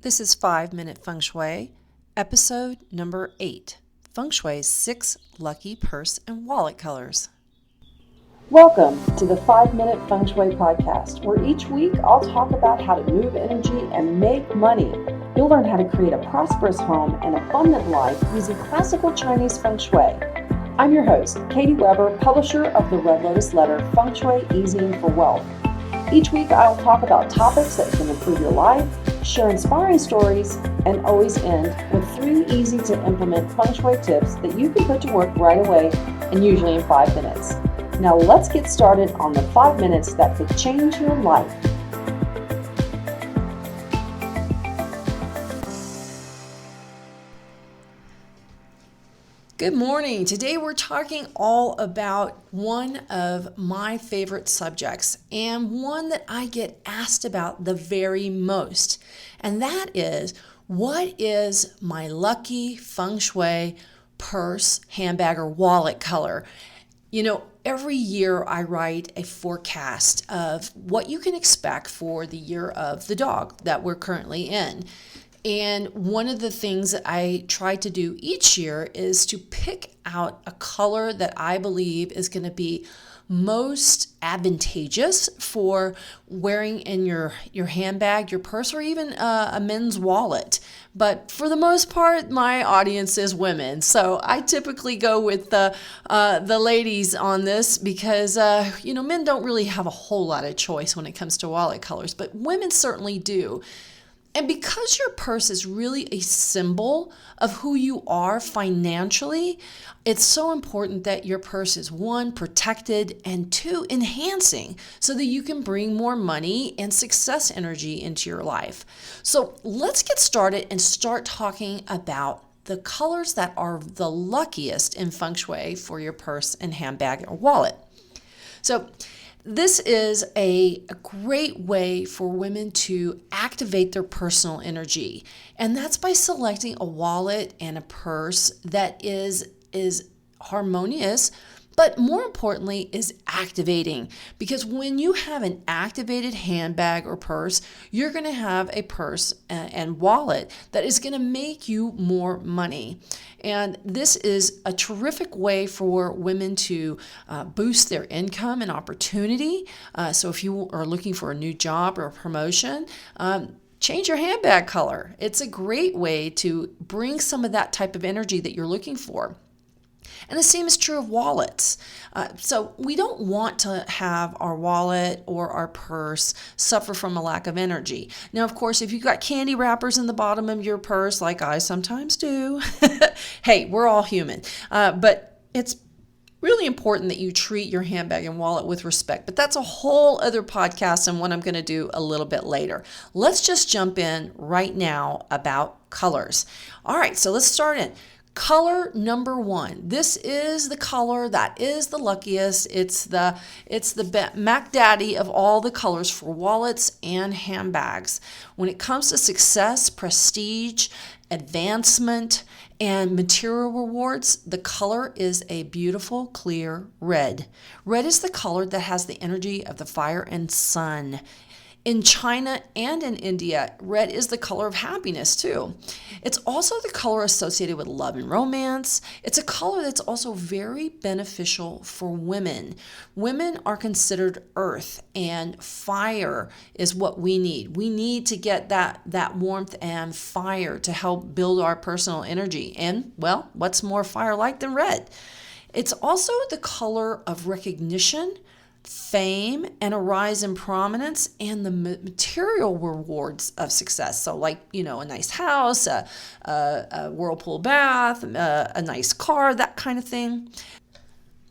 This is 5 Minute Feng Shui, episode number 8, Feng Shui's 6 Lucky Purse and Wallet Colors. Welcome to the 5 Minute Feng Shui podcast, where each week I'll talk about how to move energy and make money. You'll learn how to create a prosperous home and abundant life using classical Chinese Feng Shui. I'm your host, Katie Weber, publisher of the Red Lotus Letter, Feng Shui Easy and for Wealth. Each week I'll talk about topics that can improve your life, share inspiring stories, and always end with 3 easy to implement Feng Shui tips that you can put to work right away and usually in 5 minutes. Now let's get started on the 5 minutes that could change your life. Good morning. Today we're talking all about one of my favorite subjects and one that I get asked about the very most. And that is, what is my lucky Feng Shui purse, handbag, or wallet color? Every year I write a forecast of what you can expect for the year of the dog that we're currently in. And one of the things that I try to do each year is to pick out a color that I believe is going to be most advantageous for wearing in your handbag, your purse, or even a men's wallet. But for the most part, my audience is women. So I typically go with the ladies on this because, men don't really have a whole lot of choice when it comes to wallet colors, but women certainly do. And because your purse is really a symbol of who you are financially, it's so important that your purse is 1, protected, and 2, enhancing so that you can bring more money and success energy into your life. So let's get started and start talking about the colors that are the luckiest in Feng Shui for your purse and handbag or wallet. So this is a great way for women to activate their personal energy. And that's by selecting a wallet and a purse that is harmonious, but more importantly is activating. Because when you have an activated handbag or purse, you're going to have a purse and wallet that is going to make you more money. And this is a terrific way for women to boost their income and opportunity. So if you are looking for a new job or a promotion, change your handbag color. It's a great way to bring some of that type of energy that you're looking for. And the same is true of wallets. So we don't want to have our wallet or our purse suffer from a lack of energy. Now, of course, if you've got candy wrappers in the bottom of your purse, like I sometimes do, hey, we're all human. But it's really important that you treat your handbag and wallet with respect. But that's a whole other podcast and one I'm going to do a little bit later. Let's just jump in right now about colors. All right, so let's start in. Color number 1. This is the color that is the luckiest. It's the Mac Daddy of all the colors for wallets and handbags. When it comes to success, prestige, advancement, and material rewards, the color is a beautiful, clear red. Red is the color that has the energy of the fire and sun. In China and in India, red is the color of happiness too. It's also the color associated with love and romance. It's a color that's also very beneficial for women. Women are considered earth, and fire is what we need. We need to get that warmth and fire to help build our personal energy. And, well, what's more fire-like than red? It's also the color of recognition, fame, and a rise in prominence, and the material rewards of success. So like, a nice house, a whirlpool bath, a nice car, that kind of thing.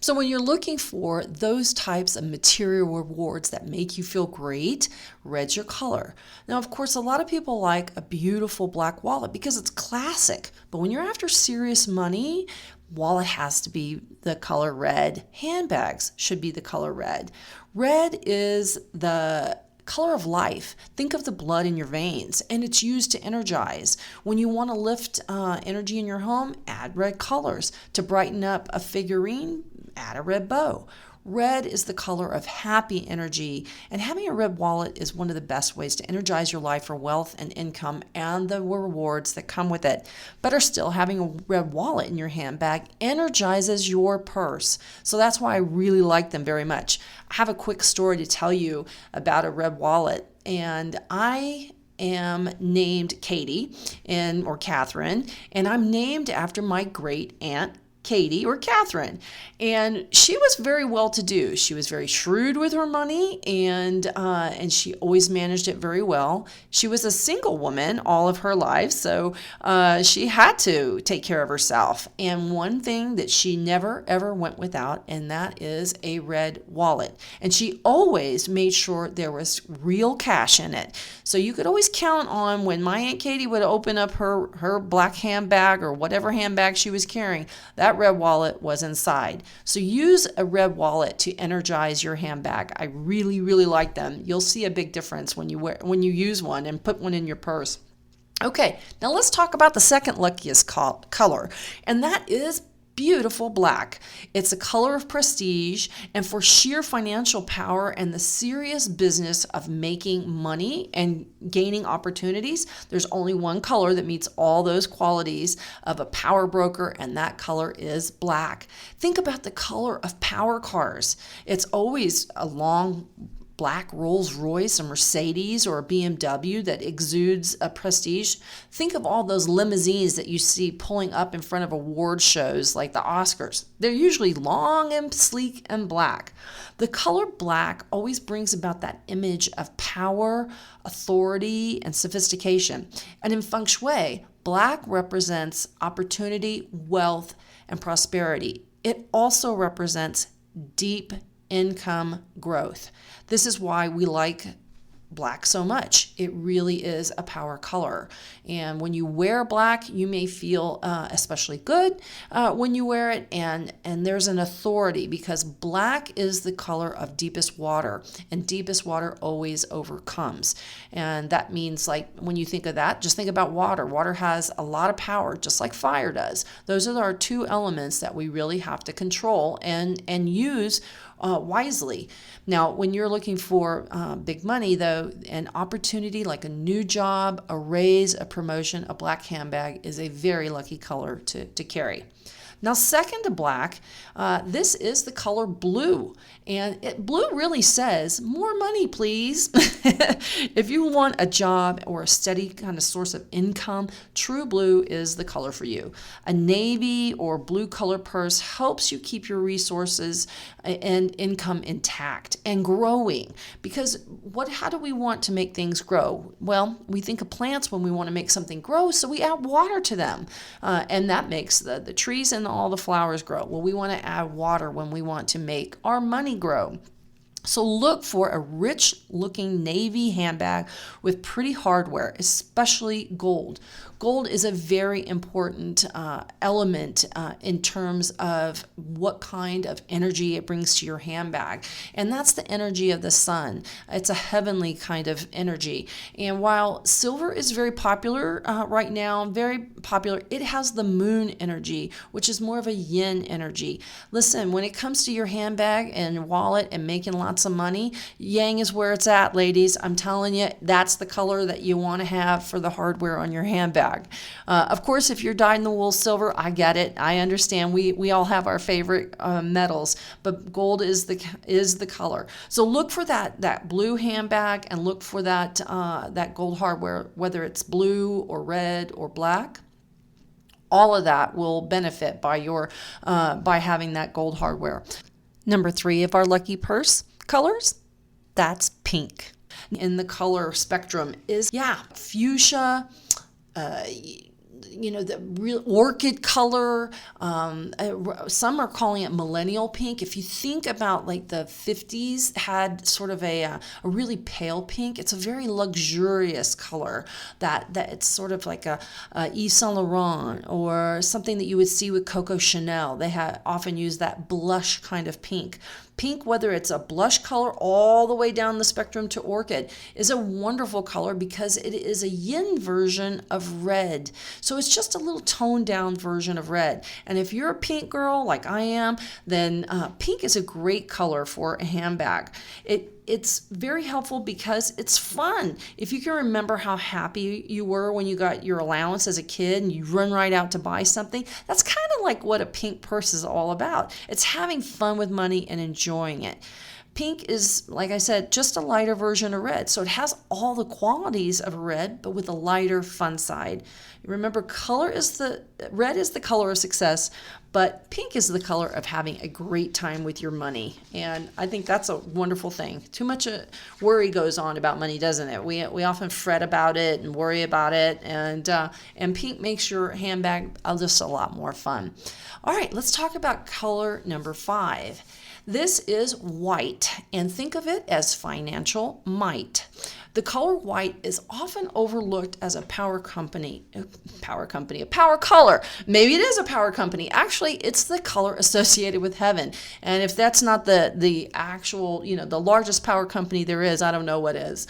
So when you're looking for those types of material rewards that make you feel great, red's your color. Now, of course, a lot of people like a beautiful black wallet because it's classic. But when you're after serious money, wallet has to be the color red. Handbags should be the color red. Red is the color of life. Think of the blood in your veins, and it's used to energize. When you want to lift energy in your home, add red colors. To brighten up a figurine, add a red bow. Red is the color of happy energy, and having a red wallet is one of the best ways to energize your life for wealth and income and the rewards that come with it. Better still, having a red wallet in your handbag energizes your purse. So that's why I really like them very much. I have a quick story to tell you about a red wallet, and I am named Katie or Catherine, and I'm named after my great aunt Katie or Catherine. And she was very well to do. She was very shrewd with her money, and she always managed it very well. She was a single woman all of her life, so she had to take care of herself. And one thing that she never ever went without, and that is a red wallet. And she always made sure there was real cash in it. So you could always count on when my Aunt Katie would open up her black handbag or whatever handbag she was carrying, that red wallet was inside. So use a red wallet to energize your handbag. I really, really like them. You'll see a big difference when you use one and put one in your purse. Okay, now let's talk about the second luckiest color, and that is beautiful black. It's a color of prestige, and for sheer financial power and the serious business of making money and gaining opportunities, there's only one color that meets all those qualities of a power broker, and that color is black. Think about the color of power cars. It's always a long black Rolls Royce, a Mercedes, or a BMW that exudes a prestige. Think of all those limousines that you see pulling up in front of award shows like the Oscars. They're usually long and sleek and black. The color black always brings about that image of power, authority, and sophistication. And in feng shui, black represents opportunity, wealth, and prosperity. It also represents deep income growth. This is why we like black so much. It really is a power color. And when you wear black, you may feel especially good when you wear it. And there's an authority because black is the color of deepest water, and deepest water always overcomes. And that means, like, when you think of that, just think about water. Water has a lot of power, just like fire does. Those are our two elements that we really have to control and use wisely. Now, when you're looking for big money, though, an opportunity like a new job, a raise, a promotion, a black handbag is a very lucky color to carry. Now, second to black, this is the color blue. And blue really says, more money, please. If you want a job or a steady kind of source of income, true blue is the color for you. A navy or blue color purse helps you keep your resources and income intact and growing. Because how do we want to make things grow? Well, we think of plants when we want to make something grow, so we add water to them. And that makes the trees and all the flowers grow. Well, we want to add water when we want to make our money grow. So look for a rich looking navy handbag with pretty hardware, especially gold. Gold is a very important element in terms of what kind of energy it brings to your handbag. And that's the energy of the sun. It's a heavenly kind of energy. And while silver is very popular right now, very popular, it has the moon energy, which is more of a yin energy. Listen, when it comes to your handbag and wallet and making lots of money, yang is where it's at, ladies. I'm telling you, that's the color that you want to have for the hardware on your handbag. Of course, if you're dyed-in-the-wool silver, I get it. I understand. We all have our favorite metals, but gold is the color. So look for that blue handbag and look for that gold hardware, whether it's blue or red or black. All of that will benefit by having that gold hardware. Number 3 of our lucky purse colors, that's pink. In the color spectrum is fuchsia, the real orchid color. Some are calling it millennial pink. If you think about like the 50s had sort of a really pale pink, it's a very luxurious color that it's sort of like a Yves Saint Laurent or something that you would see with Coco Chanel. They often use that blush kind of pink. Pink, whether it's a blush color all the way down the spectrum to orchid, is a wonderful color because it is a yin version of red. So it's just a little toned down version of red. And if you're a pink girl like I am, then pink is a great color for a handbag. It's very helpful because it's fun. If you can remember how happy you were when you got your allowance as a kid and you run right out to buy something, that's kind of like what a pink purse is all about. It's having fun with money and enjoying it. Pink is, like I said, just a lighter version of red. So it has all the qualities of red, but with a lighter, fun side. Remember, red is the color of success, but pink is the color of having a great time with your money. And I think that's a wonderful thing. Too much worry goes on about money, doesn't it? We often fret about it and worry about it. And pink makes your handbag just a lot more fun. All right, let's talk about color number 5. This is white, and think of it as financial might. The color white is often overlooked as a power color. Maybe it is a power company. Actually, it's the color associated with heaven. And if that's not the actual, the largest power company there is, I don't know what is.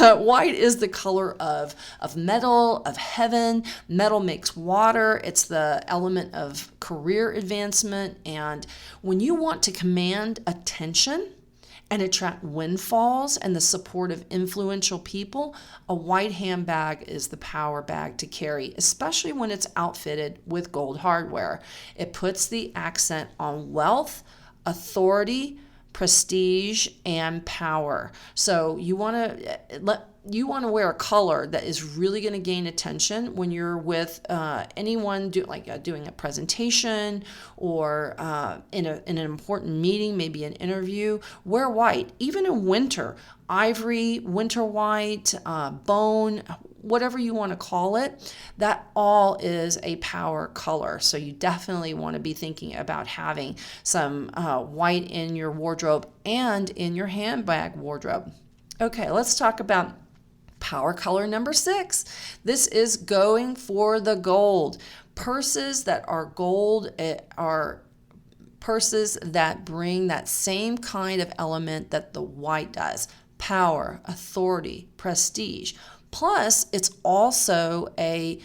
White is the color of metal, of heaven. Metal makes water. It's the element of career advancement. And when you want to command attention and attract windfalls and the support of influential people, a white handbag is the power bag to carry, especially when it's outfitted with gold hardware. It puts the accent on wealth, authority, prestige, and power. So you want to wear a color that is really going to gain attention when you're with anyone doing a presentation or in an important meeting, maybe an interview. Wear white. Even in winter, ivory, winter white, bone, whatever you want to call it, that all is a power color. So you definitely want to be thinking about having some white in your wardrobe and in your handbag wardrobe. Okay, let's talk about power color number 6. This is going for the gold. Purses that are gold are purses that bring that same kind of element that the white does. Power, authority, prestige. Plus, it's also an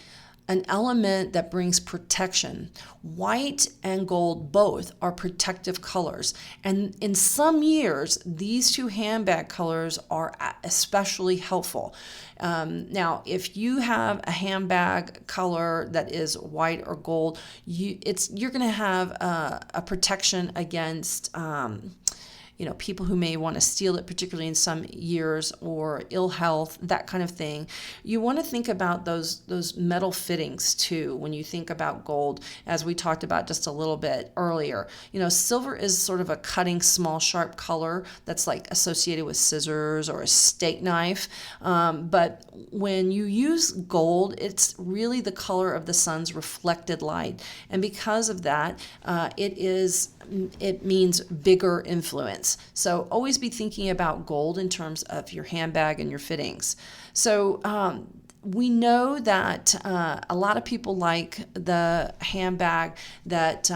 element that brings protection. White and gold both are protective colors. And in some years, these two handbag colors are especially helpful. Now, if you have a handbag color that is white or gold, you're going to have a protection against people who may want to steal it, particularly in some years, or ill health, that kind of thing. You want to think about those metal fittings too when you think about gold, as we talked about just a little bit earlier. Silver is sort of a cutting, small, sharp color that's like associated with scissors or a steak knife. But when you use gold, it's really the color of the sun's reflected light. And because of that, it means bigger influence. So always be thinking about gold in terms of your handbag and your fittings. So we know that a lot of people like the handbag that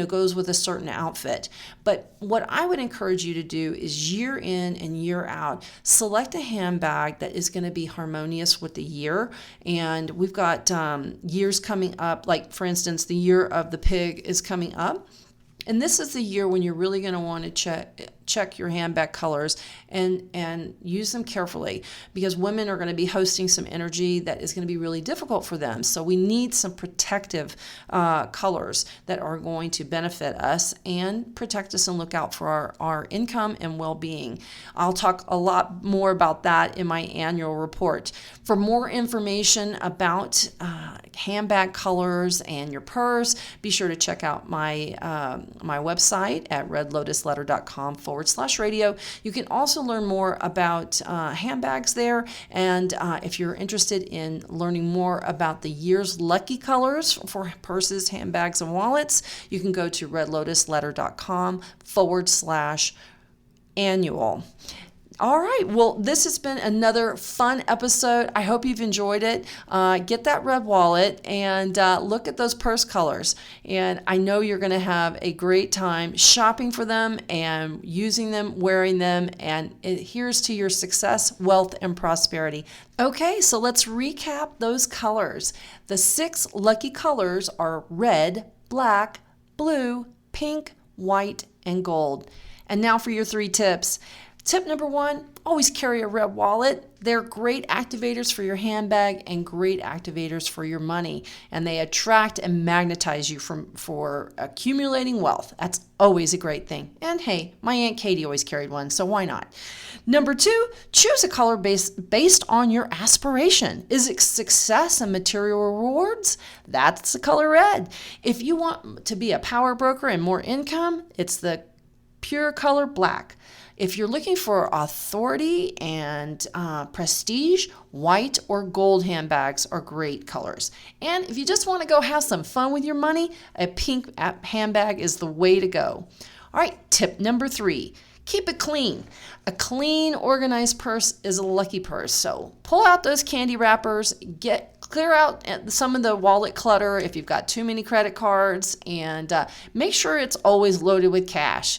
goes with a certain outfit. But what I would encourage you to do is year in and year out, select a handbag that is going to be harmonious with the year. And we've got years coming up, like for instance, the year of the pig is coming up. And this is the year when you're really going to want to check your handbag colors and use them carefully, because women are going to be hosting some energy that is going to be really difficult for them. So we need some protective colors that are going to benefit us and protect us and look out for our income and well-being. I'll talk a lot more about that in my annual report. For more information about handbag colors and your purse, be sure to check out my website at redlotusletter.com/radio. You can also learn more about handbags there. And if you're interested in learning more about the year's lucky colors for purses, handbags, and wallets, you can go to redlotusletter.com/annual. All right. Well, this has been another fun episode. I hope you've enjoyed it. Get that red wallet and look at those purse colors. And I know you're going to have a great time shopping for them and using them, wearing them. And here's to your success, wealth, and prosperity. Okay, so let's recap those colors. The 6 lucky colors are red, black, blue, pink, white, and gold. And now for your 3 tips. Tip number 1, always carry a red wallet. They're great activators for your handbag and great activators for your money. And they attract and magnetize you for accumulating wealth. That's always a great thing. And hey, my Aunt Katie always carried one, so why not? Number 2, choose a color based on your aspiration. Is it success and material rewards? That's the color red. If you want to be a power broker and more income, it's the pure color black. If you're looking for authority and prestige, white or gold handbags are great colors. And if you just want to go have some fun with your money, a pink handbag is the way to go. All right, tip number 3. Keep it clean. A clean, organized purse is a lucky purse. So pull out those candy wrappers, clear out some of the wallet clutter if you've got too many credit cards, and make sure it's always loaded with cash.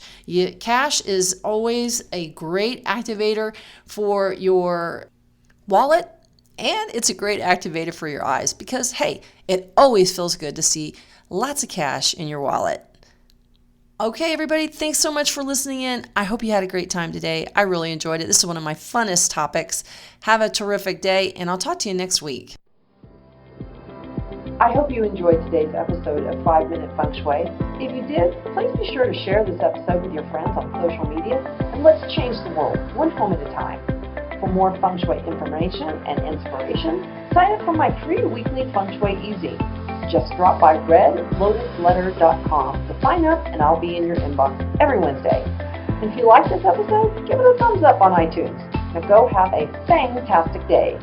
Cash is always a great activator for your wallet, and it's a great activator for your eyes because, hey, it always feels good to see lots of cash in your wallet. Okay, everybody, thanks so much for listening in. I hope you had a great time today. I really enjoyed it. This is one of my funnest topics. Have a terrific day, and I'll talk to you next week. I hope you enjoyed today's episode of 5 Minute Feng Shui. If you did, please be sure to share this episode with your friends on social media, and let's change the world one home at a time. For more Feng Shui information and inspiration, sign up for my free weekly Feng Shui Easy. Just drop by redlotusletter.com to sign up, and I'll be in your inbox every Wednesday. And if you like this episode, give it a thumbs up on iTunes. Now go have a fantastic day.